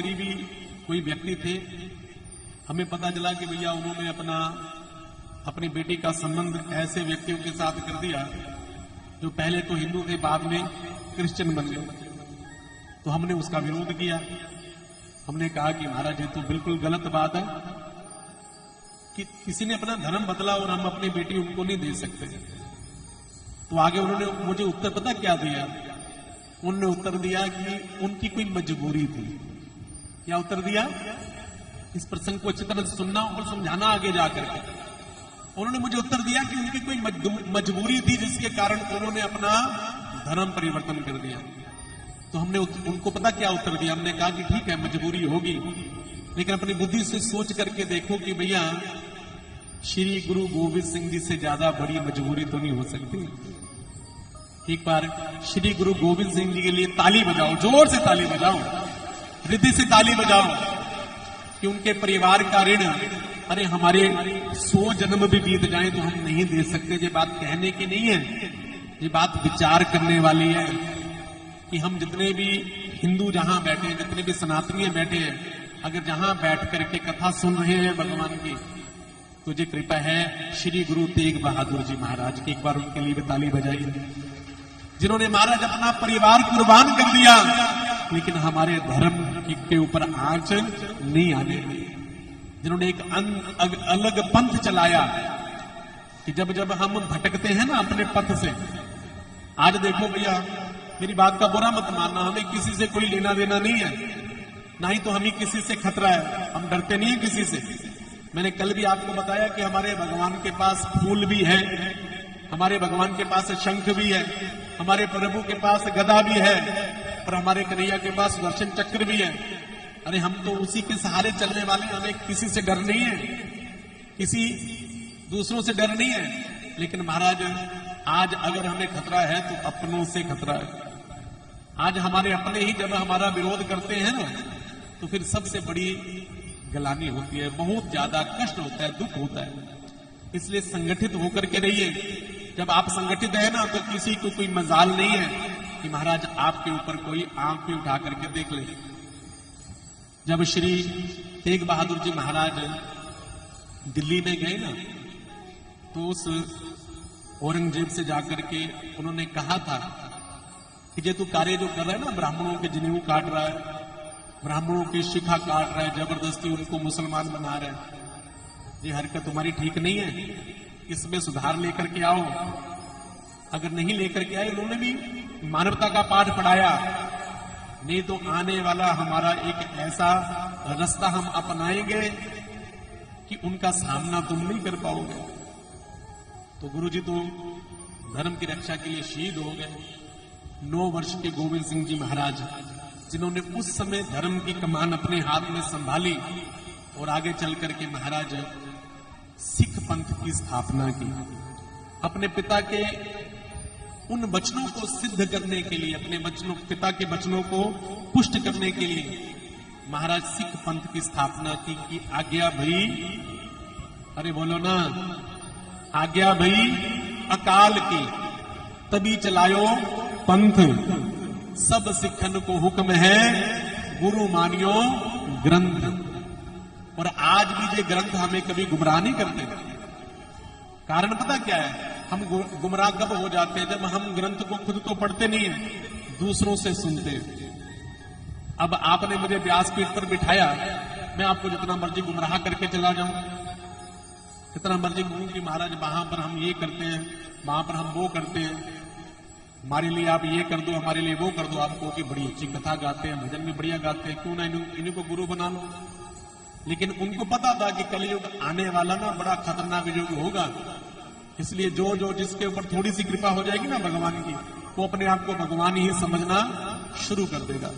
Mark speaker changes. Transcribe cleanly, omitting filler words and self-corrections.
Speaker 1: करीबी कोई व्यक्ति थे। हमें पता चला कि भैया उन्होंने अपनी बेटी का संबंध ऐसे व्यक्तियों के साथ कर दिया जो पहले तो हिंदू थे, बाद में क्रिश्चियन बन गए। तो हमने उसका विरोध किया। हमने कहा कि महाराज ये तो बिल्कुल गलत बात है कि किसी ने अपना धर्म बदला और हम अपनी बेटी उनको नहीं दे सकते। तो आगे उन्होंने मुझे उत्तर पता क्या दिया? उन्होंने उत्तर दिया कि उनकी कोई मजबूरी थी। क्या उत्तर दिया? इस प्रसंग को अच्छी तरह से सुनना और समझाना आगे जाकर के। उन्होंने मुझे उत्तर दिया कि उनकी कोई मजबूरी थी जिसके कारण उन्होंने अपना धर्म परिवर्तन कर दिया। तो हमने उनको पता क्या उत्तर दिया? हमने कहा कि ठीक है, मजबूरी होगी, लेकिन अपनी बुद्धि से सोच करके देखो कि भैया श्री गुरु गोविंद सिंह जी से ज्यादा बड़ी मजबूरी तो नहीं हो सकती। एक बार श्री गुरु गोविंद सिंह जी के लिए ताली बजाओ, जोर से ताली बजाओ, रिद्धि से ताली बजाओ कि उनके परिवार का ऋण, अरे हमारे 100 जन्म भी बीत जाए तो हम नहीं दे सकते। ये बात कहने की नहीं है, ये बात विचार करने वाली है कि हम जितने भी हिंदू जहां बैठे हैं, जितने भी सनातनी बैठे हैं, अगर जहां बैठ करके कथा सुन रहे हैं भगवान की, तो ये कृपा है श्री गुरु तेग बहादुर जी महाराज की। एक बार उनके लिए भी ताली बजाइए, जिन्होंने महाराज अपना परिवार कुर्बान कर दिया, लेकिन हमारे धर्म के ऊपर आंच नहीं आने दी। जिन्होंने एक अलग पंथ चलाया कि जब जब हम भटकते हैं ना अपने पथ से, आज देखो भैया मेरी बात का बुरा मत मानना, हमें किसी से कोई लेना देना नहीं है, ना ही तो हमें किसी से खतरा है, हम डरते नहीं है किसी से। मैंने कल भी आपको बताया कि हमारे भगवान के पास फूल भी है, हमारे भगवान के पास शंख भी है, हमारे प्रभु के पास गदा भी है, और हमारे कन्हैया के पास दर्शन चक्र भी है। अरे हम तो उसी के सहारे चलने वाले, हमें किसी से डर नहीं है, किसी दूसरों से डर नहीं है। लेकिन महाराज आज अगर हमें खतरा है तो अपनों से खतरा है। आज हमारे अपने ही जब हमारा विरोध करते हैं ना, तो फिर सबसे बड़ी गलानी होती है, बहुत ज्यादा कष्ट होता है, दुख होता है। इसलिए संगठित होकर के रहिए। जब आप संगठित है ना, तो किसी को कोई मजाल नहीं है कि महाराज आपके ऊपर कोई आंख भी उठा करके देख ले। जब श्री तेग बहादुर जी महाराज दिल्ली में गए ना, तो उस औरंगजेब से जाकर के उन्होंने कहा था कि ये तू कार्य जो कर रहा है ना, ब्राह्मणों के जनेऊ काट रहा है, ब्राह्मणों की शिखा काट रहा है, जबरदस्ती उनको मुसलमान बना रहा है, ये हरकत तुम्हारी ठीक नहीं है, इसमें सुधार लेकर के आओ। अगर नहीं लेकर के आए, उन्होंने भी मानवता का पाठ पढ़ाया, नहीं तो आने वाला हमारा एक ऐसा रास्ता हम अपनाएंगे कि उनका सामना तुम नहीं कर पाओगे। तो गुरुजी तो धर्म की रक्षा के लिए शहीद हो गए। 9 वर्ष के गोविंद सिंह जी महाराज, जिन्होंने उस समय धर्म की कमान अपने हाथ में संभाली और आगे चल करके महाराज सिख पंथ की स्थापना की। अपने पिता के उन वचनों को सिद्ध करने के लिए, अपने वचनों, पिता के वचनों को पुष्ट करने के लिए महाराज सिख पंथ की स्थापना की कि आज्ञा भई, अरे बोलो ना, आज्ञा भई अकाल की, तभी चलायो पंथ, सब सिखन को हुक्म है, गुरु मानियो ग्रंथ। और आज भी ये ग्रंथ हमें कभी गुमराह नहीं करते। कारण पता क्या है? हम गुमराह कब हो जाते हैं? जब हम ग्रंथ को खुद तो पढ़ते नहीं है, दूसरों से सुनते। अब आपने मुझे व्यासपीठ पर बिठाया, मैं आपको जितना मर्जी गुमराह करके चला जाऊं, जितना मर्जी कहूं कि महाराज वहां पर हम ये करते हैं, वहां पर हम वो करते हैं, हमारे लिए आप ये कर दो, हमारे लिए वो कर दो। आपको कि बड़ी अच्छी कथा गाते हैं, भजन भी बढ़िया गाते हैं, क्यों ना इन्हीं को गुरु बना लो। लेकिन उनको पता था कि कलयुग आने वाला ना बड़ा खतरनाक युग होगा, इसलिए जो जो जिसके ऊपर थोड़ी सी कृपा हो जाएगी ना भगवान की, वो अपने आप को भगवान ही समझना शुरू कर देगा।